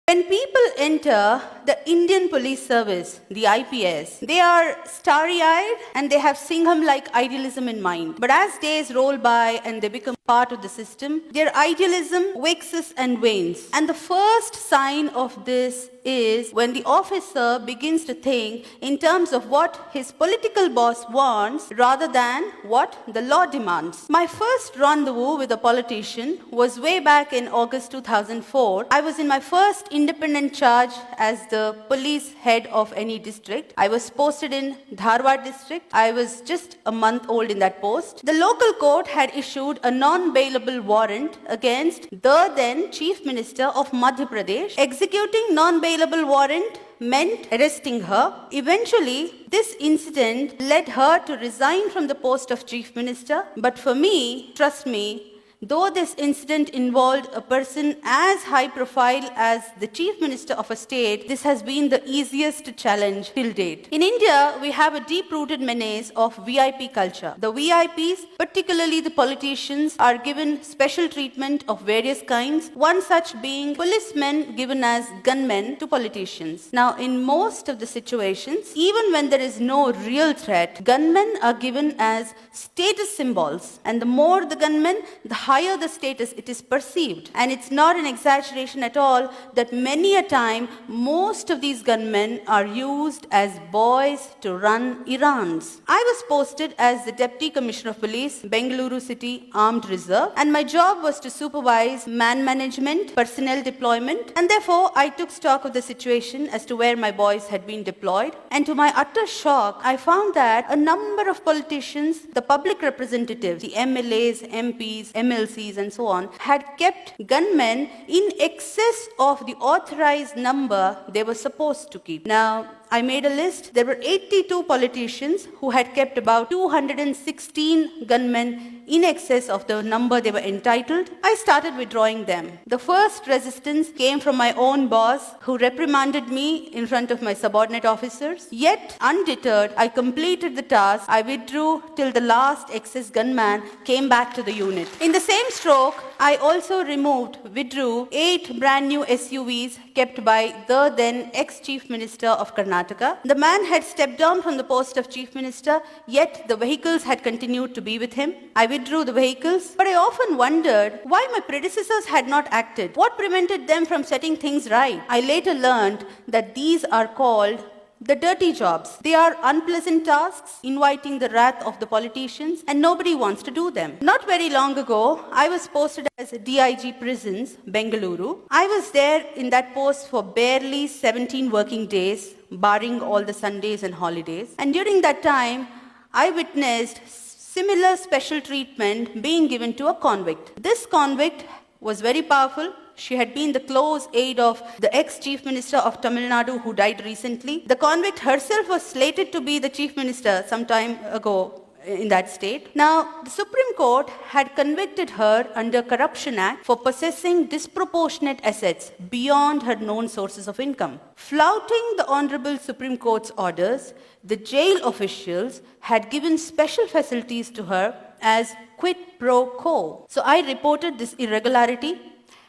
When people enter the Indian Police Service, the IPS, they are starry-eyed and they have Singham-like idealism in mind. But as days roll by and they become part of the system, their idealism waxes and wanes. And the first sign of this is when the officer begins to think in terms of what his political boss wants rather than what the law demands. My first rendezvous with a politician was way back in August 2004. I was in my first independent charge as the police head of any district. I was posted in Dharwad district. I was just a month old in that post. The local court had issued a non-bailable warrant against the then Chief Minister of Madhya Pradesh. Executing non-bailable warrant meant arresting her. Eventually, this incident led her to resign from the post of Chief Minister. But for me, trust me, though this incident involved a person as high profile as the Chief Minister of a state, this has been the easiest to challenge till date. In India, we have a deep-rooted menace of VIP culture. The VIPs, particularly the politicians, are given special treatment of various kinds, one such being policemen given as gunmen to politicians. Now, in most of the situations, even when there is no real threat, gunmen are given as status symbols. And the more the gunmen, the higher the status it is perceived. And it's not an exaggeration at all that many a time, most of these gunmen are used as boys to run errands. I was posted as the Deputy Commissioner of Police, Bengaluru City Armed Reserve, and my job was to supervise man management, personnel deployment, and therefore I took stock of the situation as to where my boys had been deployed. And to my utter shock, I found that a number of politicians, the public representatives, the MLAs, MPs, MLCs, and so on, had kept gunmen in excess of the authorized number they were supposed to keep. Now, I made a list. There were 82 politicians who had kept about 216 gunmen in excess of the number they were entitled. I started withdrawing them. The first resistance came from my own boss, who reprimanded me in front of my subordinate officers. Yet, undeterred, I completed the task. I withdrew till the last excess gunman came back to the unit. In the same stroke, I also withdrew 8 brand new SUVs kept by the then ex-Chief Minister of Karnataka. The man had stepped down from the post of Chief Minister, yet the vehicles had continued to be with him. I withdrew the vehicles, but I often wondered why my predecessors had not acted. What prevented them from setting things right? I later learned that these are called the dirty jobs. They are unpleasant tasks, inviting the wrath of the politicians, and nobody wants to do them. Not very long ago, I was posted as DIG Prisons, Bengaluru. I was there in that post for barely 17 working days, barring all the Sundays and holidays. And during that time, I witnessed similar special treatment being given to a convict. This convict was very powerful. She had been the close aide of the ex-Chief Minister of Tamil Nadu who died recently. The convict herself was slated to be the Chief Minister some time ago in that state. Now, the Supreme Court had convicted her under Corruption Act for possessing disproportionate assets beyond her known sources of income. Flouting the Honorable Supreme Court's orders, the jail officials had given special facilities to her as quid pro quo. So I reported this irregularity.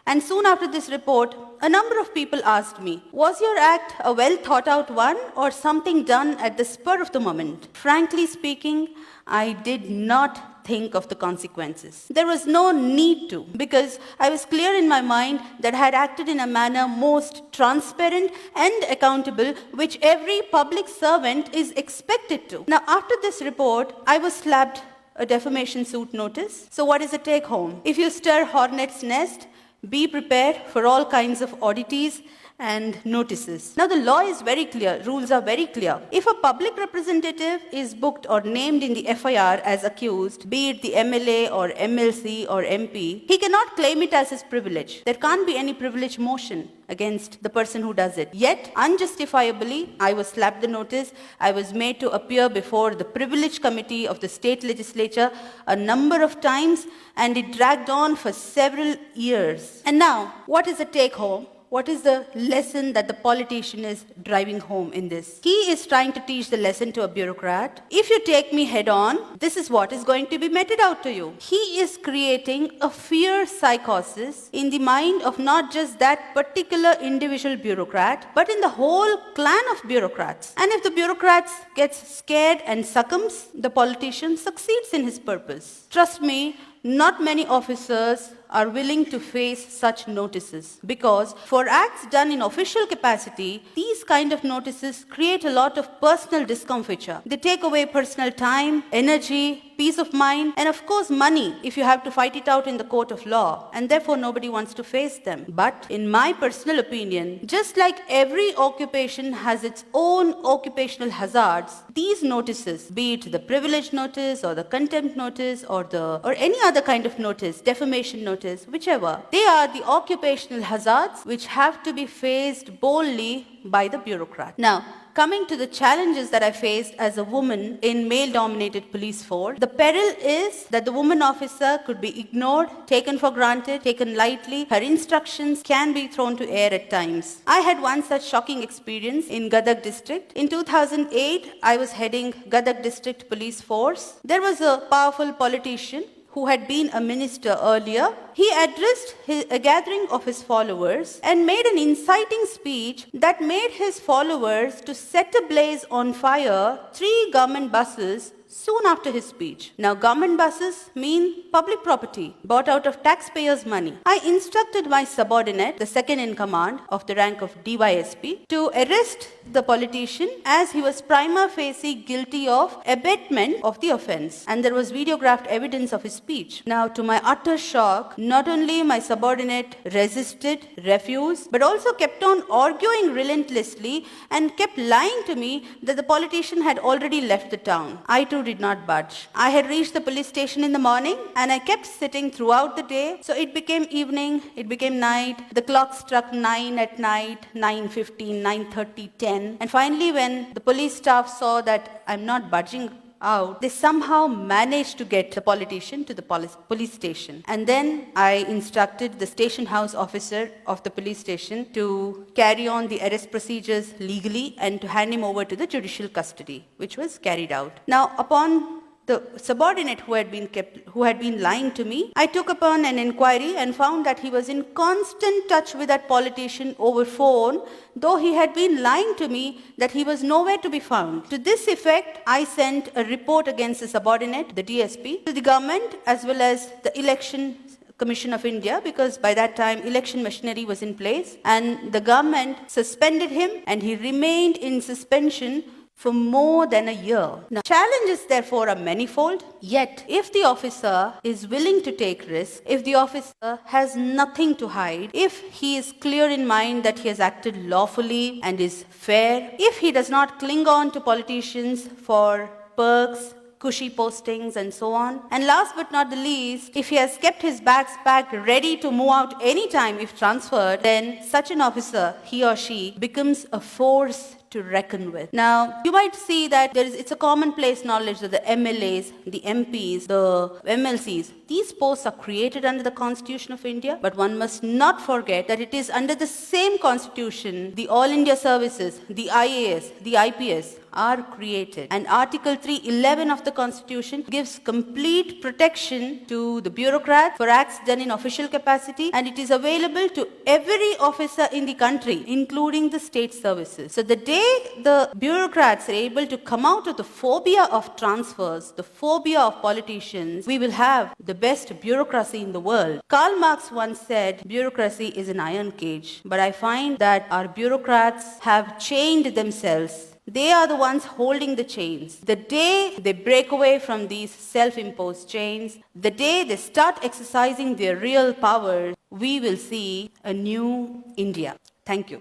And soon after this report, a number of people asked me, was your act a well thought out one or something done at the spur of the moment? Frankly speaking, I did not think of the consequences. There was no need to, because I was clear in my mind that I had acted in a manner most transparent and accountable, which every public servant is expected to. Now, after this report, I was slapped a defamation suit notice. So what is the take home? If you stir hornet's nest, be prepared for all kinds of oddities and notices. Now, the law is very clear. Rules are very clear. If a public representative is booked or named in the FIR as accused, be it the MLA or MLC or MP, he cannot claim it as his privilege. There can't be any privilege motion against the person who does it. Yet, unjustifiably, I was slapped the notice. I was made to appear before the privilege committee of the state legislature a number of times, and it dragged on for several years. And now, what is the take home? what is the lesson that the politician is driving home in this? He is trying to teach the lesson to a bureaucrat. If you take me head on, this is what is going to be meted out to you. He is creating a fear psychosis in the mind of not just that particular individual bureaucrat, but in the whole clan of bureaucrats. And if the bureaucrats gets scared and succumbs, the politician succeeds in his purpose. Trust me, not many officers are willing to face such notices, because for acts done in official capacity, these kind of notices create a lot of personal discomfiture. They take away personal time, energy, peace of mind, and of course money if you have to fight it out in the court of law, and therefore nobody wants to face them. But in my personal opinion, just like every occupation has its own occupational hazards, these notices, be it the privilege notice or the contempt notice or any other kind of notice, defamation notice, whichever, they are the occupational hazards which have to be faced boldly by the bureaucrat. Now, coming to the challenges that I faced as a woman in male-dominated police force, the peril is that the woman officer could be ignored, taken for granted, taken lightly. Her instructions can be thrown to air at times. I had one such shocking experience in Gadag district. In 2008, I was heading Gadag district police force. There was a powerful politician who had been a minister earlier. He addressed a gathering of his followers and made an inciting speech that made his followers to set ablaze on fire 3 government buses soon after his speech. Now, government buses mean public property bought out of taxpayers' money. I instructed my subordinate, the second in command of the rank of DYSP, to arrest the politician as he was prima facie guilty of abetment of the offense, and there was videographed evidence of his speech. Now, to my utter shock, not only my subordinate resisted, refused, but also kept on arguing relentlessly and kept lying to me that the politician had already left the town. I too did not budge. I had reached the police station in the morning and I kept sitting throughout the day. So it became evening, it became night. The clock struck 9 at night, 9:15, 9:30, 10. And finally, when the police staff saw that I'm not budging out, they somehow managed to get the politician to the police station. And then I instructed the station house officer of the police station to carry on the arrest procedures legally and to hand him over to the judicial custody, which was carried out. Now, upon the subordinate who had been lying to me, I took upon an inquiry and found that he was in constant touch with that politician over phone, though he had been lying to me that he was nowhere to be found. To this effect, I sent a report against the subordinate, the DSP, to the government as well as the Election Commission of India, because by that time election machinery was in place, and the government suspended him and he remained in suspension for more than a year. Now, challenges therefore are manifold, yet if the officer is willing to take risks, if the officer has nothing to hide, if he is clear in mind that he has acted lawfully and is fair, if he does not cling on to politicians for perks, cushy postings and so on, and last but not the least, if he has kept his bags packed ready to move out anytime if transferred, then such an officer, he or she, becomes a force to reckon with. Now, you might see that it's a commonplace knowledge that the MLAs, the MPs, the MLCs, these posts are created under the Constitution of India, but one must not forget that it is under the same Constitution, the All India Services, the IAS, the IPS are created. And Article 311 of the Constitution gives complete protection to the bureaucrat for acts done in official capacity, and it is available to every officer in the country, including the state services. So the day the bureaucrats are able to come out of the phobia of transfers, the phobia of politicians, we will have the best bureaucracy in the world. Karl Marx once said, bureaucracy is an iron cage, but I find that our bureaucrats have chained themselves. They are the ones holding the chains. The day they break away from these self-imposed chains, the day they start exercising their real power, we will see a new India. Thank you.